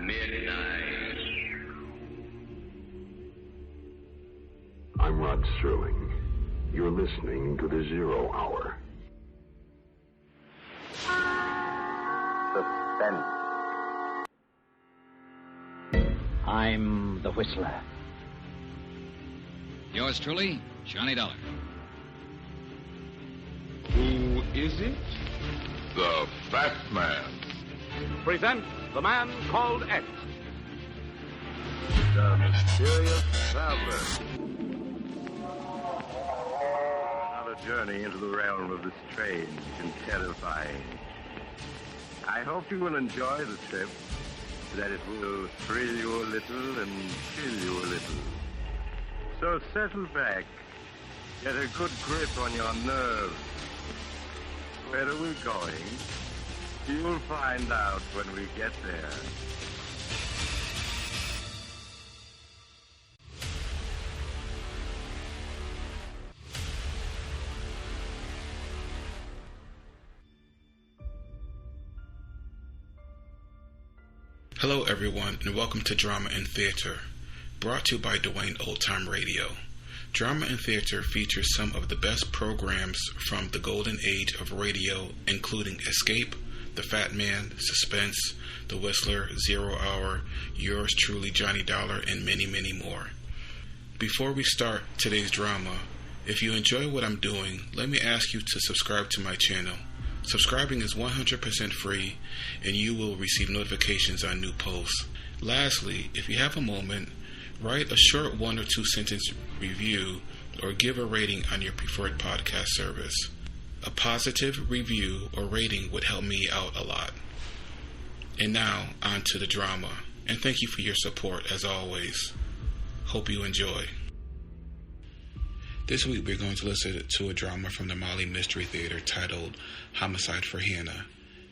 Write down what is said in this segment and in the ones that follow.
midnight. I'm Rod Serling. You're listening to the Zero Hour. Suspense. I'm the Whistler. Yours truly, Johnny Dollar. Who is it? The Fat Man. Present The Man Called X. The Mysterious Traveler. Another journey into the realm of the strange and terrifying. I hope you will enjoy the trip, that it will thrill you a little and chill you a little. So settle back, get a good grip on your nerves. Where are we going? You'll find out when we get there. Hello everyone, and welcome to Drama and Theater, brought to you by Duane Old Time Radio. Drama and Theater features some of the best programs from the golden age of radio, including Escape, The Fat Man, Suspense, The Whistler, Zero Hour, Yours Truly, Johnny Dollar, and many, many more. Before we start today's drama, if you enjoy what I'm doing, let me ask you to subscribe to my channel. Subscribing is 100% free, and you will receive notifications on new posts. Lastly, if you have a moment, write a short 1 or 2 sentence review or give a rating on your preferred podcast service. A positive review or rating would help me out a lot. And now, on to the drama. And thank you for your support, as always. Hope you enjoy. This week we're going to listen to a drama from the Mollé Mystery Theatre titled Homicide for Hannah.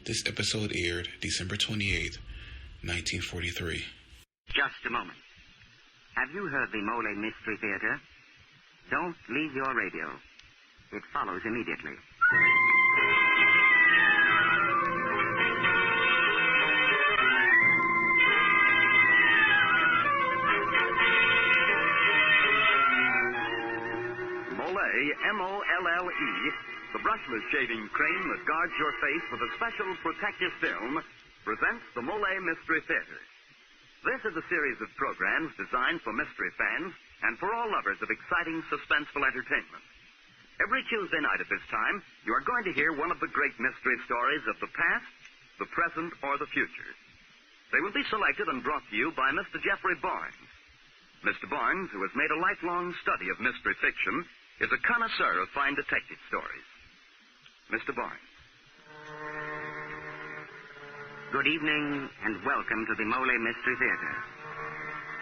This episode aired December 28th, 1943. Just a moment. Have you heard the Mollé Mystery Theatre? Don't leave your radio. It follows immediately. Mollé, M-O-L-L-E, the brushless shaving cream that guards your face with a special protective film, presents the Mollé Mystery Theatre. This is a series of programs designed for mystery fans and for all lovers of exciting, suspenseful entertainment. Every Tuesday night at this time, you are going to hear one of the great mystery stories of the past, the present, or the future. They will be selected and brought to you by Mr. Jeffrey Barnes. Mr. Barnes, who has made a lifelong study of mystery fiction, is a connoisseur of fine detective stories. Mr. Barnes. Good evening and welcome to the Mollé Mystery Theatre.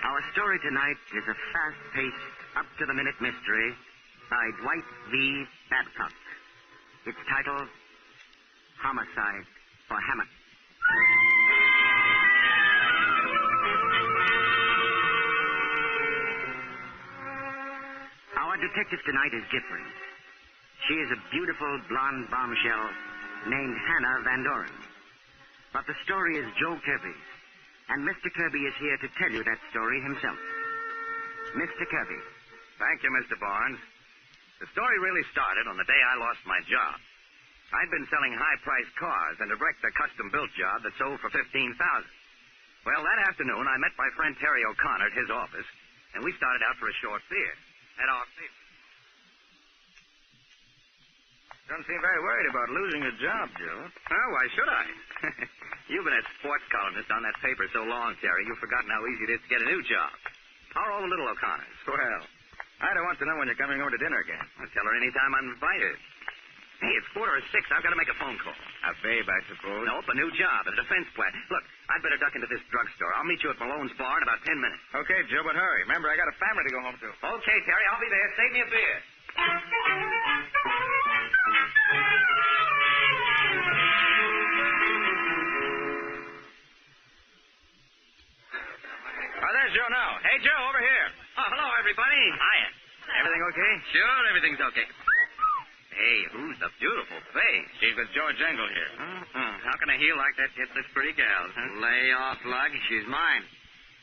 Our story tonight is a fast-paced, up-to-the-minute mystery by Dwight V. Babcock. Its title, Homicide for Hannah. Our detective tonight is different. She is a beautiful blonde bombshell named Hannah Van Doren. But the story is Joe Kirby's, and Mr. Kirby is here to tell you that story himself. Mr. Kirby. Thank you, Mr. Barnes. The story really started on the day I lost my job. I'd been selling high-priced cars and had wrecked a custom-built job that sold for $15,000. Well, that afternoon, I met my friend Terry O'Connor at his office, and we started out for a short beer at our theater. Don't seem very worried about losing your job, Joe. Oh, why should I? You've been a sports columnist on that paper so long, Terry, you've forgotten how easy it is to get a new job. How are all the little O'Connors? Well, I don't want to know when you're coming over to dinner again. I'll tell her any time I'm invited. Hey, it's 5:45. I've got to make a phone call. A babe, I suppose. Nope, a new job at a defense plant. Look, I'd better duck into this drugstore. I'll meet you at Malone's bar in about 10 minutes. Okay, Joe, but hurry. Remember, I got a family to go home to. Okay, Terry, I'll be there. Save me a beer. Oh, there's Joe now. Hey, Joe, over here. Oh, hello, everybody. Hiya. Everything okay? Sure, everything's okay. Hey, who's the beautiful face? She's with George Engel here. Mm-hmm. How can a heel like that hit this pretty gal, huh? Lay off, Lug. She's mine.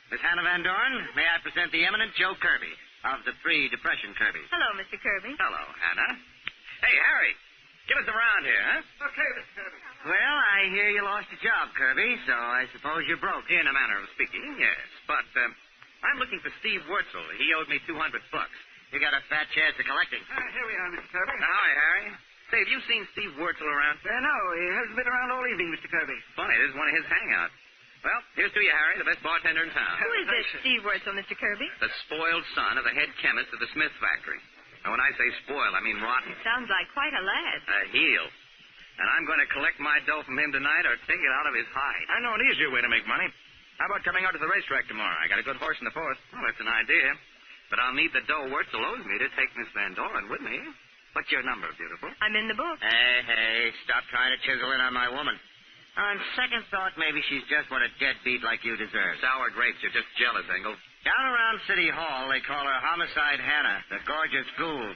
Miss Hannah Van Doren, may I present the eminent Joe Kirby of the pre-depression Kirby. Hello, Mr. Kirby. Hello, Hannah. Hey, Harry, give us a round here, huh? Okay, Mr. Kirby. Well, I hear you lost your job, Kirby, so I suppose you're broke. In a manner of speaking, yes. But I'm looking for Steve Wurzel. He owed me $200. You got a fat chance of collecting. Here we are, Mr. Kirby. Hi, Harry. Say, have you seen Steve Wurzel around? No, he hasn't been around all evening, Mr. Kirby. Funny, this is one of his hangouts. Well, here's to you, Harry, the best bartender in town. Who is this Steve Wurzel, Mr. Kirby? The spoiled son of the head chemist of the Smith factory. And when I say spoiled, I mean rotten. Sounds like quite a lad. A heel. And I'm going to collect my dough from him tonight or take it out of his hide. I know an easier way to make money. How about coming out to the racetrack tomorrow? I got a good horse in the fourth. Well, that's an idea. But I'll need the dough Wurzel owes me to take Miss Van Doren with me. What's your number, beautiful? I'm in the book. Hey, stop trying to chisel in on my woman. On second thought, maybe she's just what a deadbeat like you deserves. Sour grapes, you're just jealous, Engel. Down around City Hall, they call her Homicide Hannah, the gorgeous ghoul.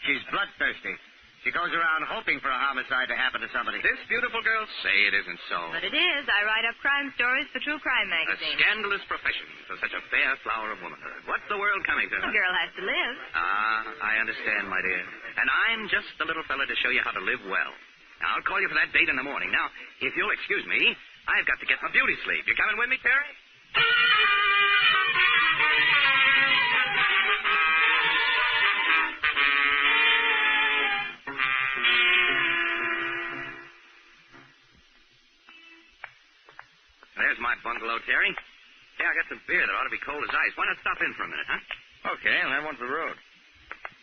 She's bloodthirsty. She goes around hoping for a homicide to happen to somebody. This beautiful girl? Say it isn't so. But it is. I write up crime stories for True Crime A magazine. scandalous profession for such a fair flower of womanhood. What's the world coming to? A girl has to live. I understand, my dear. And I'm just the little fella to show you how to live well. Now, I'll call you for that date in the morning. Now, if you'll excuse me, I've got to get my beauty sleep. You coming with me, Terry? There's my bungalow, Terry. Hey, I got some beer that ought to be cold as ice. Why not stop in for a minute, huh? Okay, and that one's the road.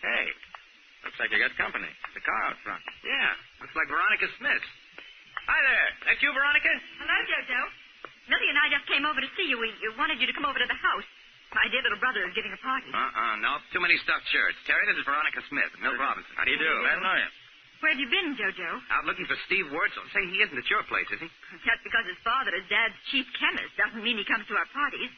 Hey, looks like you got company. It's a car out front. Yeah, looks like Veronica Smith. Hi there. That's you, Veronica? Hello, Jojo. Millie and I just came over to see you. We wanted you to come over to the house. My dear little brother is giving a party. No. Too many stuffed shirts. Terry, this is Veronica Smith, Milt Robinson. How do you do? I don't know you. Where have you been, Jojo? Out looking for Steve Wurzel. Say, he isn't at your place, is he? Just because his father is Dad's chief chemist doesn't mean he comes to our parties.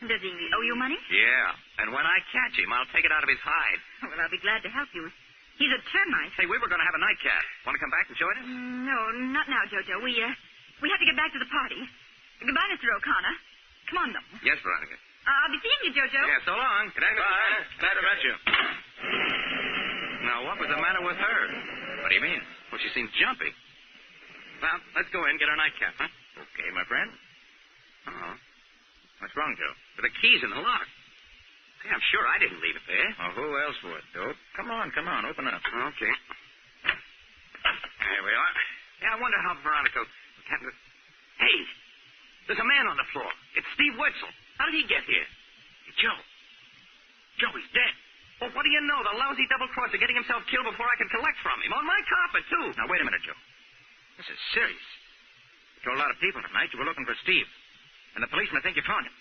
Does he owe you money? Yeah. And when I catch him, I'll take it out of his hide. Oh, well, I'll be glad to help you. He's a termite. Hey, we were going to have a nightcap. Want to come back and join us? No, not now, Jojo. We have to get back to the party. Goodbye, Mr. O'Connor. Come on, though. Yes, Veronica. I'll be seeing you, Jojo. Yeah, so long. Good night. Bye. Glad to meet you. Now, what was the matter with her? What do you mean? Well, she seems jumpy. Well, let's go in and get our nightcap, huh? Okay, my friend. Uh-huh. What's wrong, Joe? With the keys in the lock. Hey, I'm sure I didn't leave it there. Well, who else would, Dope? Come on, open up. Okay. There we are. Yeah, I wonder how Veronica... Hey, there's a man on the floor. It's Steve Wurzel. How did he get here? Hey, Joe. Joe, he's dead. Well, what do you know? The lousy double-crosser getting himself killed before I could collect from him. On my carpet, too. Now, wait a minute, Joe. This is serious. You told a lot of people tonight you were looking for Steve. And the policemen think you found him.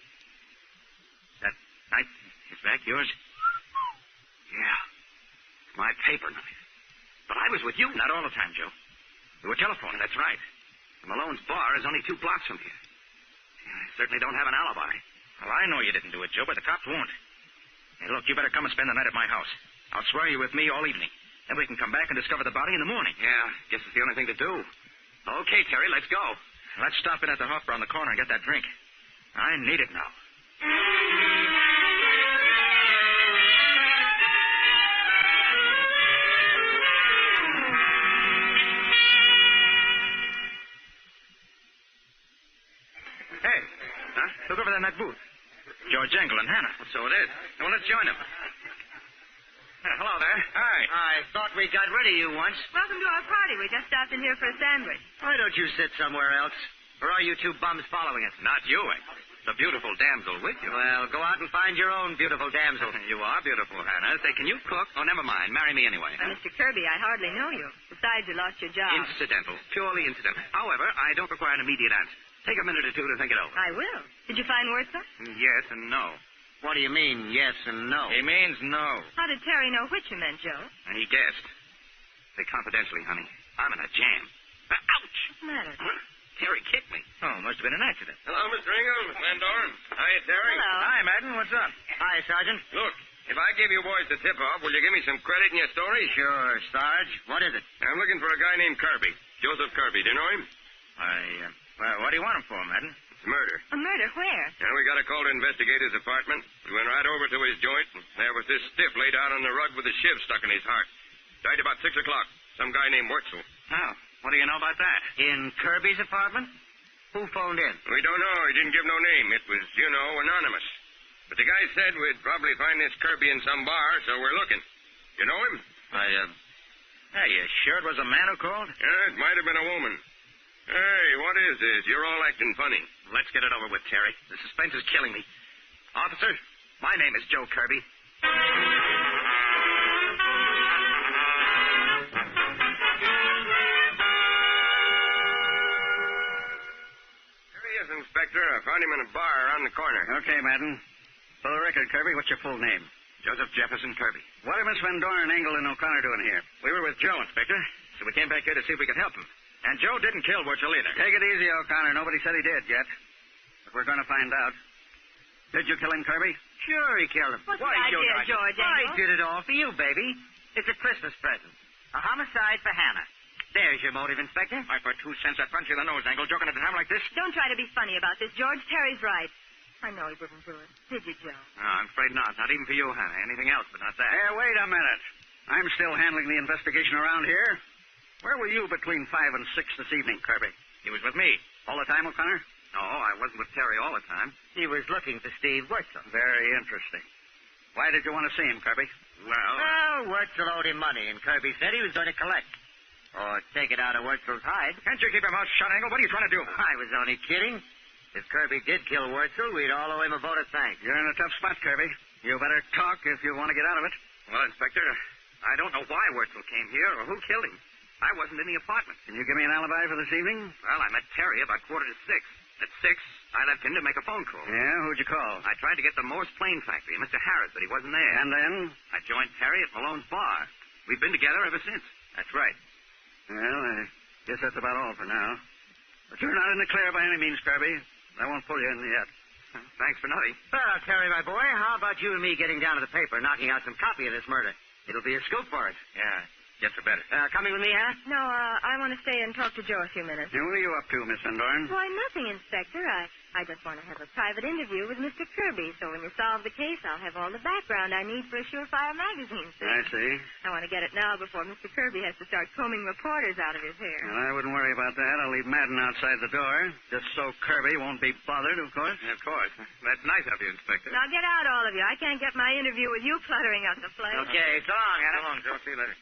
That knife is back yours? Yeah. It's my paper knife. But I was with you. Not all the time, Joe. You were telephoning. That's right. Malone's bar is only 2 blocks from here. I certainly don't have an alibi. Well, I know you didn't do it, Joe, but the cops won't. Hey, look, you better come and spend the night at my house. I'll swear you with me all evening. Then we can come back and discover the body in the morning. Yeah, guess it's the only thing to do. Okay, Terry, let's go. Let's stop in at the Hofbräu on the corner and get that drink. I need it now. Hey, look over there in that booth. George Engel and Hannah. So it is. Well, let's join them. Hello there. Hi. I thought we got rid of you once. Welcome to our party. We just stopped in here for a sandwich. Why don't you sit somewhere else? Or are you 2 bums following us? Not you, Engel. The beautiful damsel with you. Well, go out and find your own beautiful damsel. You are beautiful, Hannah. Say, can you cook? Oh, never mind. Marry me anyway. Mr. Kirby, I hardly know you. Besides, you lost your job. Incidental. Purely incidental. However, I don't require an immediate answer. Take a minute or 2 to think it over. I will. Did you find Wurzel? Yes and no. What do you mean, yes and no? He means no. How did Terry know which you meant, Joe? He guessed. Say confidentially, honey. I'm in a jam. Ouch! What's the matter? Terry kicked me. Oh, must have been an accident. Hello, Mr. Engel, Miss Van Doren. Hi, Terry. Hello. Hi, Madden. What's up? Hi, Sergeant. Look, if I give you boys the tip-off, will you give me some credit in your story? Sure, Sarge. What is it? I'm looking for a guy named Kirby. Joseph Kirby. Do you know him? What do you want him for, Madden? It's murder. A murder? Where? And we got a call to investigate his apartment. We went right over to his joint, and there was this stiff laid out on the rug with a shiv stuck in his heart. Died about 6 o'clock. Some guy named Wurzel. Oh, what do you know about that? In Kirby's apartment? Who phoned in? We don't know. He didn't give no name. It was, anonymous. But the guy said we'd probably find this Kirby in some bar, so we're looking. You know him? Hey, you sure it was a man who called? Yeah, it might have been a woman. Hey, what is this? You're all acting funny. Let's get it over with, Terry. The suspense is killing me. Officer, my name is Joe Kirby. Here he is, Inspector. I found him in a bar around the corner. Okay, Madden. For the record, Kirby, what's your full name? Joseph Jefferson Kirby. What are Miss Van Dorn, Engel, and O'Connor doing here? We were with Joe, Inspector, so we came back here to see if we could help him. And Joe didn't kill Wurzel either. Take it easy, O'Connor. Nobody said he did yet. But we're going to find out. Did you kill him, Kirby? Sure he killed him. What's the idea, George? I did it all for you, baby. It's a Christmas present. A homicide for Hannah. There's your motive, Inspector. Why, for 2 cents, I punch you in the nose, Engel, joking at a time like this. Don't try to be funny about this, George. Terry's right. I know he didn't do it. Did you, Joe? No, I'm afraid not. Not even for you, Hannah. Anything else, but not that. Hey, wait a minute. I'm still handling the investigation around here. Where were you between 5 and 6 this evening, Kirby? He was with me. All the time, O'Connor? No, I wasn't with Terry all the time. He was looking for Steve Wurzel. Very interesting. Why did you want to see him, Kirby? Well, Wurzel owed him money, and Kirby said he was going to collect. Or take it out of Wurzel's hide. Can't you keep your mouth shut, Engel? What are you trying to do? I was only kidding. If Kirby did kill Wurzel, we'd all owe him a vote of thanks. You're in a tough spot, Kirby. You better talk if you want to get out of it. Well, Inspector, I don't know why Wurzel came here or who killed him. I wasn't in the apartment. Can you give me an alibi for this evening? Well, I met Terry about 5:45. At 6, I left him to make a phone call. Yeah? Who'd you call? I tried to get the Morse Plane Factory, Mr. Harris, but he wasn't there. And then? I joined Terry at Malone's bar. We've been together ever since. That's right. Well, I guess that's about all for now. But you're not in the clear by any means, Kirby. I won't pull you in yet. Thanks for nothing. Well, Terry, my boy, how about you and me getting down to the paper, knocking out some copy of this murder? It'll be a scoop for us. Yeah, guess I better. Coming with me, Hannah? No, I want to stay and talk to Joe a few minutes. What are you up to, Miss Van Dorn? Why, nothing, Inspector. I just want to have a private interview with Mr. Kirby, so when you solve the case, I'll have all the background I need for a surefire magazine. See? I see. I want to get it now before Mr. Kirby has to start combing reporters out of his hair. Well, I wouldn't worry about that. I'll leave Madden outside the door, just so Kirby won't be bothered, of course. Of course. That's nice of you, Inspector. Now get out, all of you. I can't get my interview with you cluttering up the place. Okay, so long, Hannah. So long, Joe. See you later.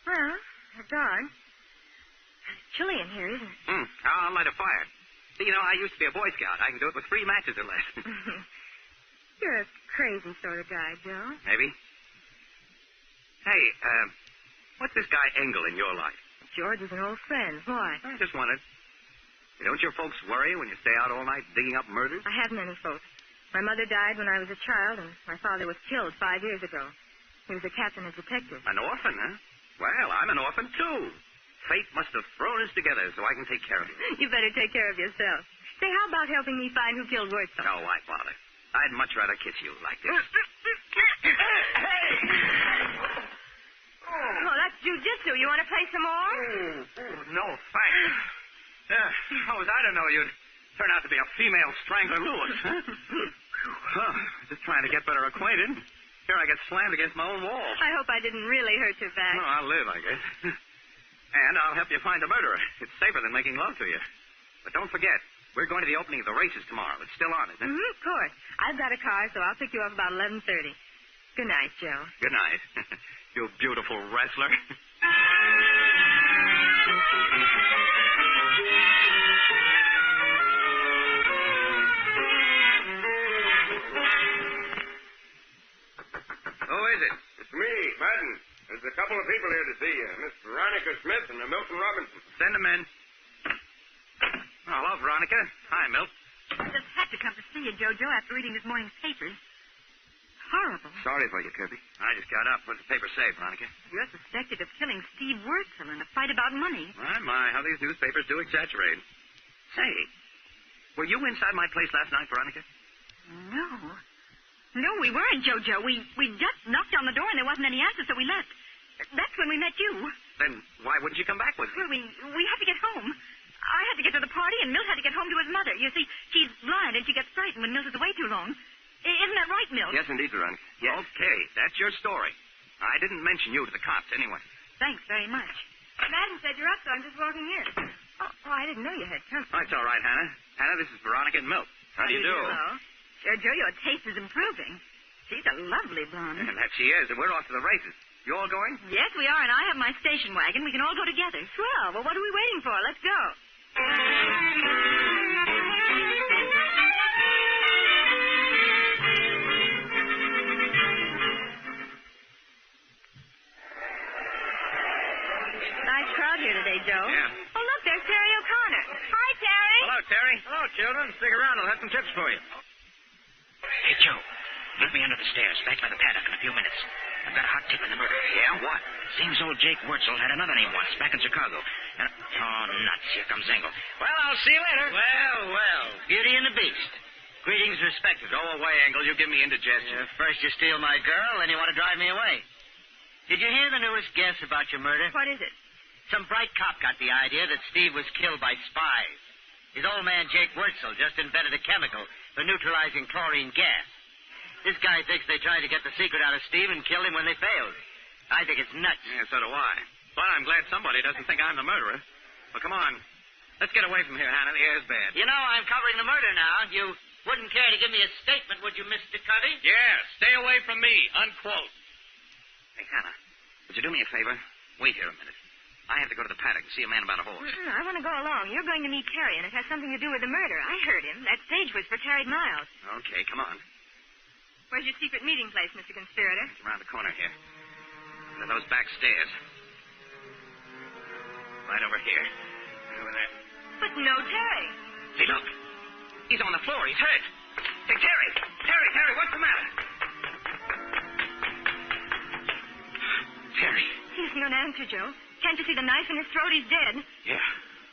Well, it's dark. It's chilly in here, isn't it? I'll light a fire. You know, I used to be a Boy Scout. I can do it with 3 matches or less. You're a crazy sort of guy, Joe. Maybe. Hey, what's this guy Engel in your life? George is an old friend. Why? I just wondered. Don't your folks worry when you stay out all night digging up murders? I haven't any folks. My mother died when I was a child, and my father was killed 5 years ago. He was a captain and detective. An orphan, huh? Well, I'm an orphan, too. Fate must have thrown us together so I can take care of you. You better take care of yourself. Say, how about helping me find who killed Wurzel? No, why bother? I'd much rather kiss you like this. Hey! Oh, that's jujitsu. You want to play some more? No, thanks. How was I to know you'd turn out to be a female strangler Lewis, huh? Just trying to get better acquainted. Here I get slammed against my own wall. I hope I didn't really hurt your back. No, I'll live, I guess. And I'll help you find the murderer. It's safer than making love to you. But don't forget, we're going to the opening of the races tomorrow. It's still on, isn't it? Of course. I've got a car, so I'll pick you up about 11:30. Good night, Joe. Good night. You beautiful wrestler. Who is it? It's me, Madden. There's a couple of people here to see you. Miss Veronica Smith and Milton Robinson. Send them in. Oh, hello, Veronica. Hi, Milt. I just had to come to see you, Jojo, after reading this morning's papers. Horrible. Sorry for you, Kirby. I just got up. What's the paper say, Veronica? You're suspected of killing Steve Wurzel in a fight about money. My, how these newspapers do exaggerate. Say, were you inside my place last night, Veronica? No. No, we weren't, Jojo. We just knocked on the door and there wasn't any answer, so we left. That's when we met you. Then why wouldn't you come back with me? Well, we had to get home. I had to get to the party, and Milt had to get home to his mother. You see, she's blind, and she gets frightened when Milt is away too long. Isn't that right, Milt? Yes, indeed, Veronica. Yes. Okay, that's your story. I didn't mention you to the cops anyway. Thanks very much. Madam said you're up, so I'm just walking in. Oh, I didn't know you had company. Oh, it's all right, Hannah. Hannah, this is Veronica and Milt. How do you do? Hello. Joe, your taste is improving. She's a lovely blonde. And that she is, and we're off to the races. You all going? Yes, we are, and I have my station wagon. We can all go together. Swell. Well, what are we waiting for? Let's go. Nice crowd here today, Joe. Yeah. Oh, look, there's Terry O'Connor. Hi, Terry. Hello, Terry. Hello, children. Stick around. I'll have some tips for you. Hey, Joe. Meet me under the stairs, back by the paddock in a few minutes. I've got a hot tip in the murder. Yeah? What? Seems old Jake Wurzel had another name once, back in Chicago. And, oh, nuts. Here comes Engel. Well, I'll see you later. Well. Beauty and the Beast. Greetings respected. Go away, Engel. You give me indigestion. First you steal my girl, then you want to drive me away. Did you hear the newest guess about your murder? What is it? Some bright cop got the idea that Steve was killed by spies. His old man, Jake Wurzel, just invented a chemical for neutralizing chlorine gas. This guy thinks they tried to get the secret out of Steve and killed him when they failed. I think it's nuts. Yeah, so do I. But I'm glad somebody doesn't think I'm the murderer. Well, come on. Let's get away from here, Hannah. The air's bad. You know, I'm covering the murder now. You wouldn't care to give me a statement, would you, Mr. Covey? Yeah, stay away from me. Unquote. Hey, Hannah, would you do me a favor? Wait here a minute. I have to go to the paddock and see a man about a horse. I want to go along. You're going to meet Terry, and it has something to do with the murder. I heard him. That stage was for Terry Miles. Okay, come on. Where's your secret meeting place, Mr. Conspirator? It's around the corner here. To those back stairs. Right over here. Over there. But no Terry. Hey, look. He's on the floor. He's hurt. Hey, Terry! Terry, what's the matter? Terry. He isn't going to answer, Joe. Can't you see the knife in his throat? He's dead. Yeah,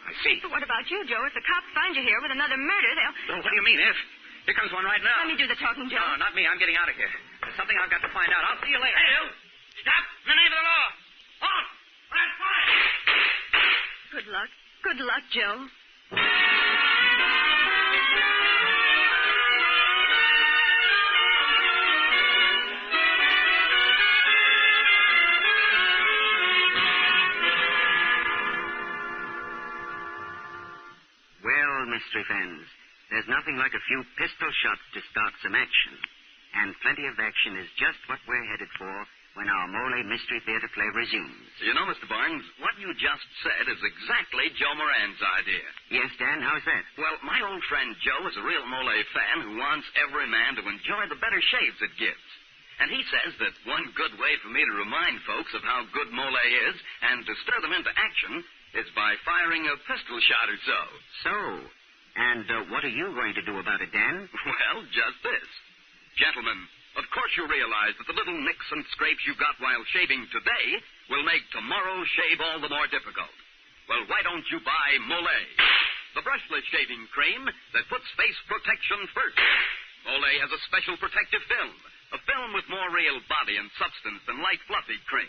I see. But what about you, Joe? If the cops find you here with another murder, they'll... Oh, what do you mean, if? Here comes one right now. Let me do the talking, Joe. No, not me. I'm getting out of here. There's something I've got to find out. I'll see you later. Hey, you! Stop! In the name of the law! On! Red fire! Good luck. Good luck, Joe. Well, mystery fans, there's nothing like a few pistol shots to start some action. And plenty of action is just what we're headed for when our Mollé Mystery Theatre play resumes. You know, Mr. Barnes, what you just said is exactly Joe Moran's idea. Yes, Dan, how's that? Well, my old friend Joe is a real Mollé fan who wants every man to enjoy the better shaves it gives. And he says that one good way for me to remind folks of how good Mollé is and to stir them into action is by firing a pistol shot or so. So, and what are you going to do about it, Dan? Well, just this. Gentlemen, of course you realize that the little nicks and scrapes you got while shaving today will make tomorrow's shave all the more difficult. Well, why don't you buy Mollé, the brushless shaving cream that puts face protection first. Mollé has a special protective film, a film with more real body and substance than light fluffy cream.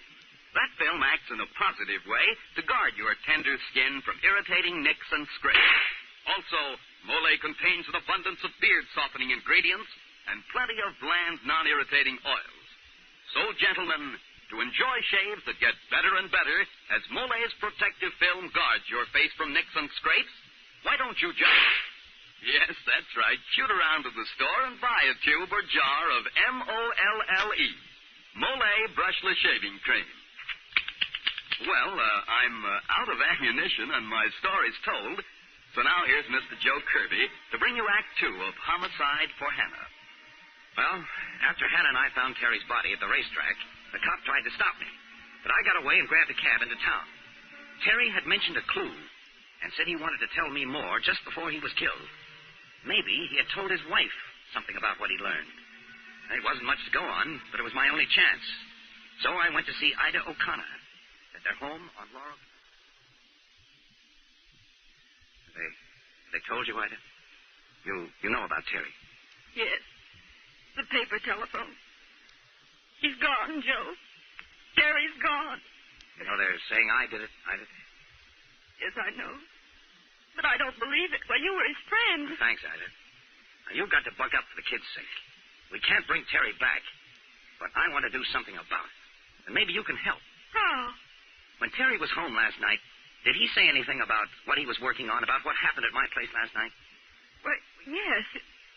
That film acts in a positive way to guard your tender skin from irritating nicks and scrapes. Also, Mollé contains an abundance of beard-softening ingredients and plenty of bland, non-irritating oils. So, gentlemen, to enjoy shaves that get better and better as Mollé's protective film guards your face from nicks and scrapes, why don't you just... Yes, that's right. Shoot around to the store and buy a tube or jar of M-O-L-L-E, Mollé Brushless Shaving Cream. Well, I'm out of ammunition and my story's told, so now here's Mr. Joe Kirby to bring you Act 2 of Homicide for Hannah. Well, after Hannah and I found Terry's body at the racetrack, the cop tried to stop me. But I got away and grabbed a cab into town. Terry had mentioned a clue and said he wanted to tell me more just before he was killed. Maybe he had told his wife something about what he learned. It wasn't much to go on, but it was my only chance. So I went to see Ida O'Connor at their home on Laurel. They told you, Ida? You know about Terry? Yes. The paper telephone. He's gone, Joe. Terry's gone. You know, they're saying I did it. I did it. Yes, I know. But I don't believe it. Well, you were his friend. Thanks, Ida. Now, you've got to buck up for the kid's sake. We can't bring Terry back. But I want to do something about it. And maybe you can help. How? When Terry was home last night, did he say anything about what he was working on, about what happened at my place last night? Well, yes.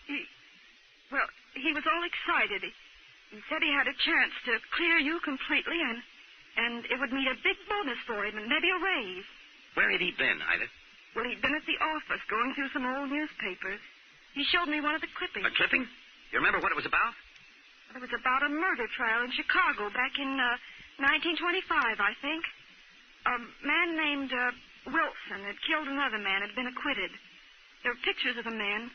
He was all excited. He said he had a chance to clear you completely, and it would mean a big bonus for him and maybe a raise. Where had he been, Ida? Well, he'd been at the office going through some old newspapers. He showed me one of the clippings. A clipping? You remember what it was about? It was about a murder trial in Chicago back in 1925, I think. A man named Wilson had killed another man, had been acquitted. There were pictures of the men.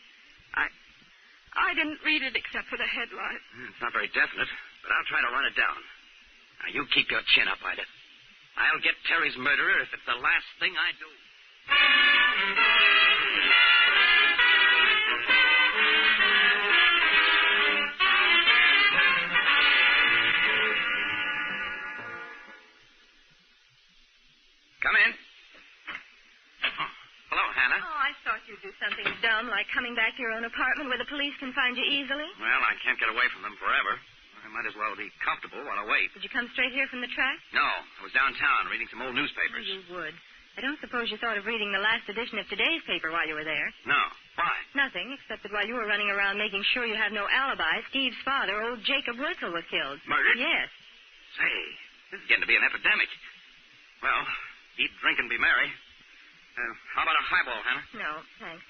I didn't read it except for the headline. It's not very definite, but I'll try to run it down. Now, you keep your chin up, Ida. I'll get Terry's murderer if it's the last thing I do. Come in. Hello, Hannah. Oh, I thought you'd do something dumb like coming back to your own apartment where the police can find you easily. Well, I can't get away from them forever. I might as well be comfortable while I wait. Did you come straight here from the track? No, I was downtown reading some old newspapers. Oh, you would. I don't suppose you thought of reading the last edition of today's paper while you were there. No. Why? Nothing, except that while you were running around making sure you have no alibi, Steve's father, old Jacob Wurzel, was killed. Murdered? Yes. Say, this is getting to be an epidemic. Well, eat, drink, and be merry. How about a highball, Hannah? No, thanks.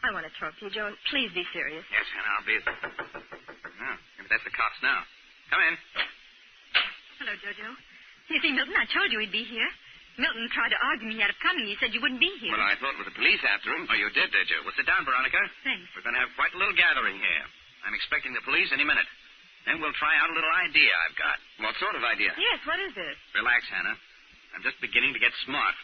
I want to talk to you, Joan. Please be serious. Yes, Hannah, I'll be... Oh, maybe that's the cops now. Come in. Hello, Jojo. You see, Milton, I told you he'd be here. Milton tried to argue me out of coming. He said you wouldn't be here. Well, I thought with the police after him. Oh, you did you? Well, sit down, Veronica. Thanks. We're going to have quite a little gathering here. I'm expecting the police any minute. Then we'll try out a little idea I've got. What sort of idea? Yes, what is it? Relax, Hannah. I'm just beginning to get smart.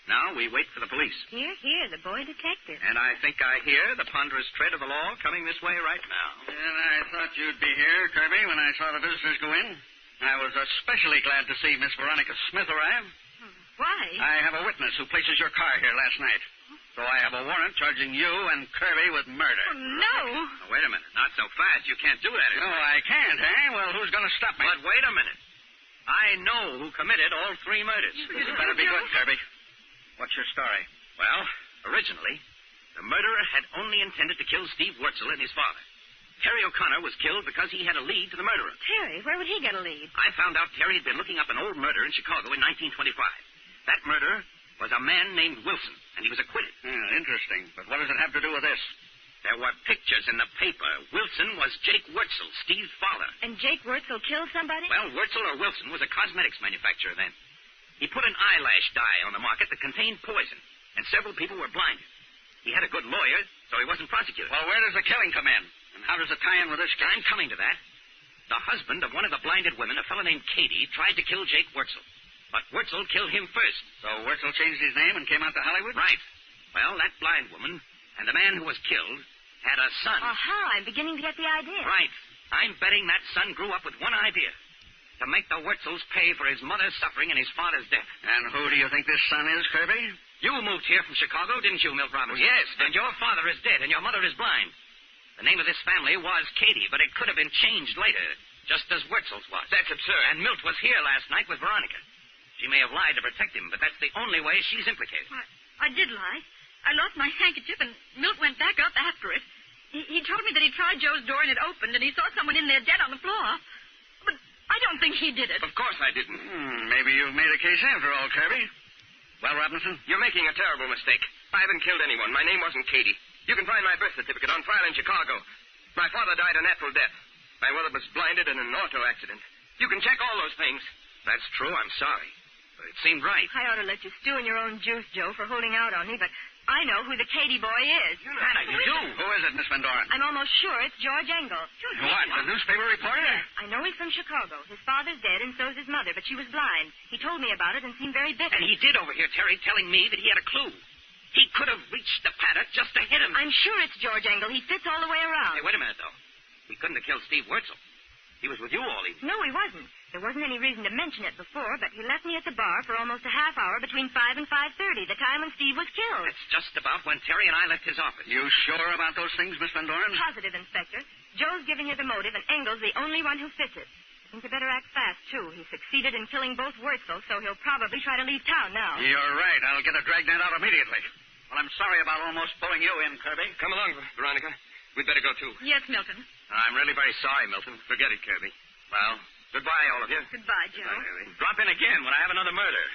Now we wait for the police. Here, the boy detective. And I think I hear the ponderous tread of the law coming this way right now. And I thought you'd be here, Kirby, when I saw the visitors go in. I was especially glad to see Miss Veronica Smith arrive. Why? I have a witness who places your car here last night. So I have a warrant charging you and Kirby with murder. Oh, no. Oh, wait a minute. Not so fast. You can't do that. No, I can't, eh? Well, who's going to stop me? But wait a minute. I know who committed all three murders. This better be good, Kirby. What's your story? Well, originally, the murderer had only intended to kill Steve Wurzel and his father. Terry O'Connor was killed because he had a lead to the murderer. Terry? Where would he get a lead? I found out Terry had been looking up an old murder in Chicago in 1925. That murderer was a man named Wilson, and he was acquitted. Interesting. But what does it have to do with this? There were pictures in the paper. Wilson was Jake Wurzel, Steve's father. And Jake Wurzel killed somebody? Well, Wurzel or Wilson was a cosmetics manufacturer then. He put an eyelash dye on the market that contained poison, and several people were blinded. He had a good lawyer, so he wasn't prosecuted. Well, where does the killing come in? And how does it tie in with this case? I'm coming to that. The husband of one of the blinded women, a fellow named Cady, tried to kill Jake Wurzel. But Wurzel killed him first. So Wurzel changed his name and came out to Hollywood? Right. Well, that blind woman and the man who was killed had a son. Aha, I'm beginning to get the idea. Right. I'm betting that son grew up with one idea. To make the Wurzels pay for his mother's suffering and his father's death. And who do you think this son is, Kirby? You moved here from Chicago, didn't you, Milt Robinson? Yes. And your father is dead, and your mother is blind. The name of this family was Cady, but it could have been changed later, just as Wurzel's was. That's absurd. And Milt was here last night with Veronica. She may have lied to protect him, but that's the only way she's implicated. I did lie. I lost my handkerchief, and Milt went back up after it. He told me that he tried Joe's door and it opened, and he saw someone in there dead on the floor. But I don't think he did it. Of course I didn't. Maybe you've made a case after all, Kirby. Well, Robinson? You're making a terrible mistake. I haven't killed anyone. My name wasn't Cady. You can find my birth certificate on file in Chicago. My father died a natural death. My mother was blinded in an auto accident. You can check all those things. That's true. I'm sorry. But it seemed right. I ought to let you stew in your own juice, Joe, for holding out on me, but I know who the Cady boy is. Hannah, you do? Who is it, Miss Van Doren? I'm almost sure it's George Engel. What, the newspaper reporter? Yes, I know he's from Chicago. His father's dead, and so's his mother, but she was blind. He told me about it and seemed very bitter. And he did overhear Terry telling me that he had a clue. He could have reached the paddock just to hit him. I'm sure it's George Engel. He fits all the way around. Hey, wait a minute, though. He couldn't have killed Steve Wurzel. He was with you all evening. No, he wasn't. There wasn't any reason to mention it before, but he left me at the bar for almost a half hour between 5 and 5:30, the time when Steve was killed. That's just about when Terry and I left his office. You sure about those things, Miss Van Doren? Positive, Inspector. Joe's giving you the motive, and Engel's the only one who fits it. I think you better act fast, too. He succeeded in killing both Wurzel, so he'll probably try to leave town now. You're right. I'll get a dragnet out immediately. Well, I'm sorry about almost pulling you in, Kirby. Come along, Veronica. We'd better go, too. Yes, Milton. I'm really very sorry, Milton. Forget it, Kirby. Well, goodbye, all of you. Goodbye, Joe. Drop in again when I have another murder.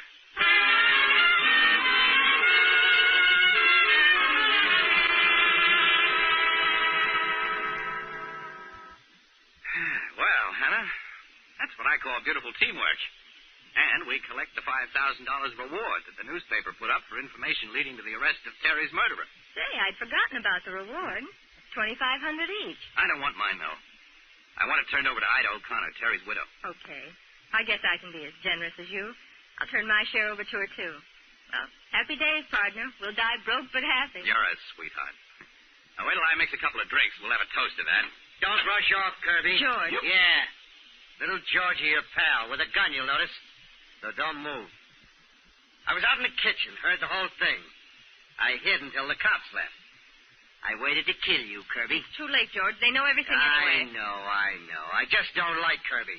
Well, Hannah, that's what I call beautiful teamwork. And we collect the $5,000 reward that the newspaper put up for information leading to the arrest of Terry's murderer. Say, I'd forgotten about the reward. $2,500 each. I don't want mine, though. I want it turned over to Ida O'Connor, Terry's widow. Okay. I guess I can be as generous as you. I'll turn my share over to her, too. Well, happy days, partner. We'll die broke but happy. You're a sweetheart. Now, wait till I mix a couple of drinks. We'll have a toast to that. Don't rush off, Kirby. George. Yeah. Little Georgie, your pal, with a gun, you'll notice. So don't move. I was out in the kitchen, heard the whole thing. I hid until the cops left. I waited to kill you, Kirby. Too late, George. They know everything anyway. I know. I just don't like Kirby.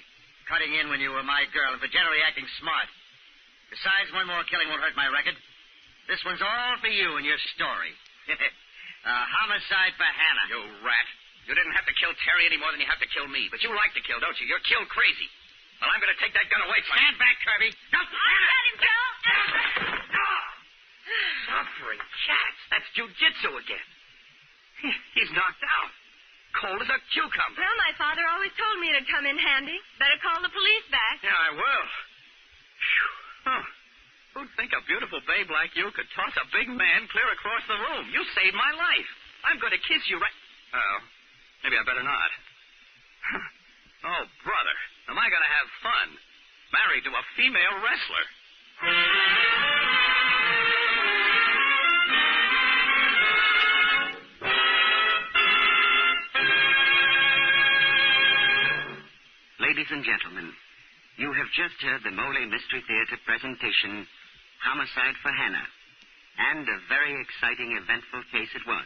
Cutting in when you were my girl and for generally acting smart. Besides, one more killing won't hurt my record. This one's all for you and your story. Homicide for Hannah. You rat. You didn't have to kill Terry any more than you have to kill me. But you like to kill, don't you? You're kill crazy. Well, I'm going to take that gun away from you. Stand back, Kirby. No. I got him, Joe. Suffering cats. That's jujitsu again. He's knocked out. Cold as a cucumber. Well, my father always told me it'd come in handy. Better call the police back. Yeah, I will. Phew. Huh. Who'd think a beautiful babe like you could toss a big man clear across the room? You saved my life. I'm going to kiss you right... Oh, maybe I better not. Oh, brother. Am I going to have fun? Married to a female wrestler. Ladies and gentlemen, you have just heard the Mollé Mystery Theatre presentation, Homicide for Hannah. And a very exciting, eventful case it was.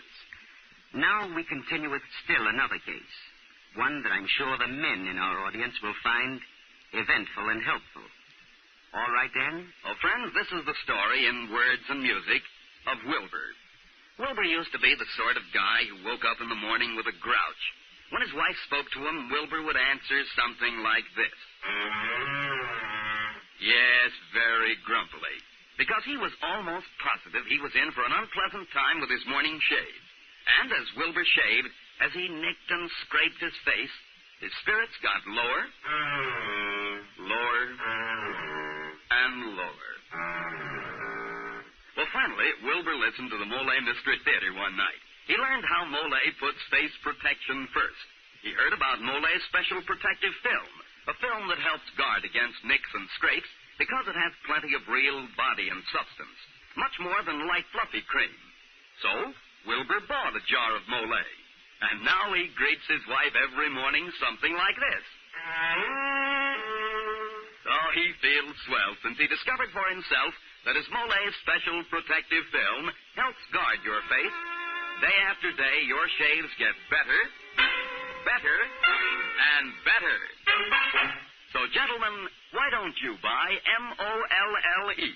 Now we continue with still another case. One that I'm sure the men in our audience will find eventful and helpful. All right, then? Well, friends, this is the story in words and music of Wilbur. Wilbur used to be the sort of guy who woke up in the morning with a grouch. When his wife spoke to him, Wilbur would answer something like this. Yes, very grumpily. Because he was almost positive he was in for an unpleasant time with his morning shave. And as Wilbur shaved, as he nicked and scraped his face, his spirits got lower, lower, and lower. Well, finally, Wilbur listened to the Mollé Mystery Theatre one night. He learned how Mollé puts face protection first. He heard about Mollé's special protective film, a film that helps guard against nicks and scrapes because it has plenty of real body and substance, much more than light fluffy cream. So, Wilbur bought a jar of Mollé. And now he greets his wife every morning something like this. Oh, he feels swell since he discovered for himself that his Mollé's special protective film helps guard your face. Day after day, your shaves get better, better, and better. So, gentlemen, why don't you buy M-O-L-L-E?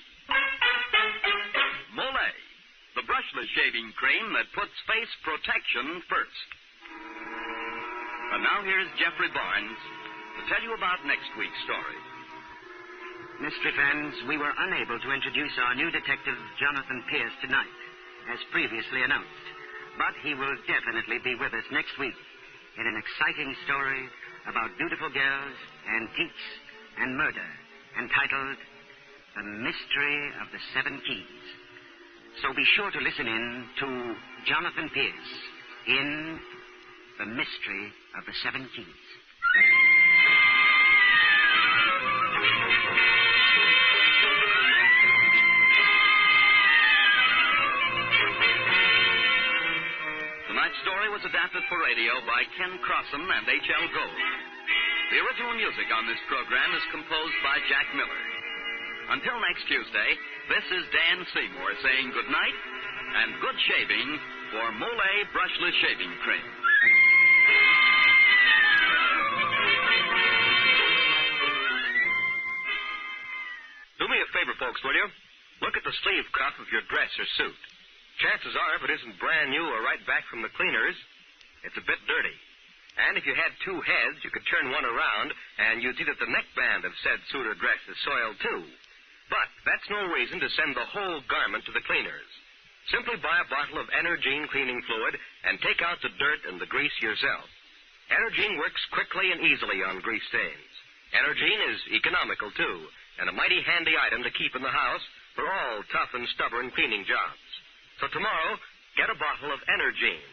Mollé, the brushless shaving cream that puts face protection first. And now here's Jeffrey Barnes to tell you about next week's story. Mystery fans, we were unable to introduce our new detective, Jonathan Pierce, tonight, as previously announced. But he will definitely be with us next week in an exciting story about beautiful girls, antiques, and murder, entitled The Mystery of the Seven Keys. So be sure to listen in to Jonathan Pierce in The Mystery of the Seven Keys. Tonight's story was adapted for radio by Ken Crossan and H.L. Gold. The original music on this program is composed by Jack Miller. Until next Tuesday, this is Dan Seymour saying good night and good shaving for Mollé Brushless Shaving Cream. Do me a favor, folks, will you? Look at the sleeve cuff of your dress or suit. Chances are, if it isn't brand new or right back from the cleaners, it's a bit dirty. And if you had two heads, you could turn one around, and you'd see that the neckband of said suit or dress is soiled, too. But that's no reason to send the whole garment to the cleaners. Simply buy a bottle of Energine cleaning fluid and take out the dirt and the grease yourself. Energine works quickly and easily on grease stains. Energine is economical, too, and a mighty handy item to keep in the house for all tough and stubborn cleaning jobs. So tomorrow, get a bottle of Energine.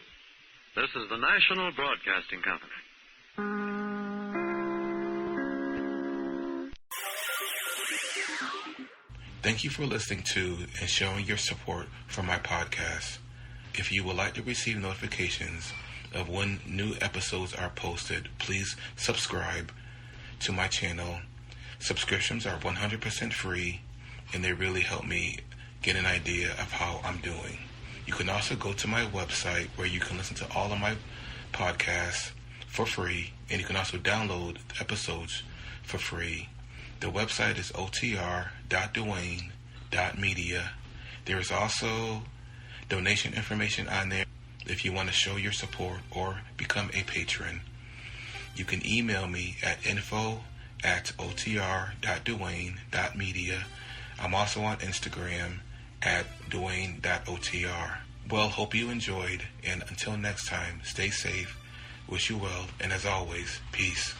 This is the National Broadcasting Company. Thank you for listening to and showing your support for my podcast. If you would like to receive notifications of when new episodes are posted, please subscribe to my channel. Subscriptions are 100% free, and they really help me get an idea of how I'm doing. You can also go to my website where you can listen to all of my podcasts for free, and you can also download episodes for free. The website is otr.duane.media. There is also donation information on there if you want to show your support or become a patron. You can email me at info@otr.duane.media. I'm also on Instagram at duane.otr. Well, hope you enjoyed, and until next time, stay safe, wish you well, and as always, peace.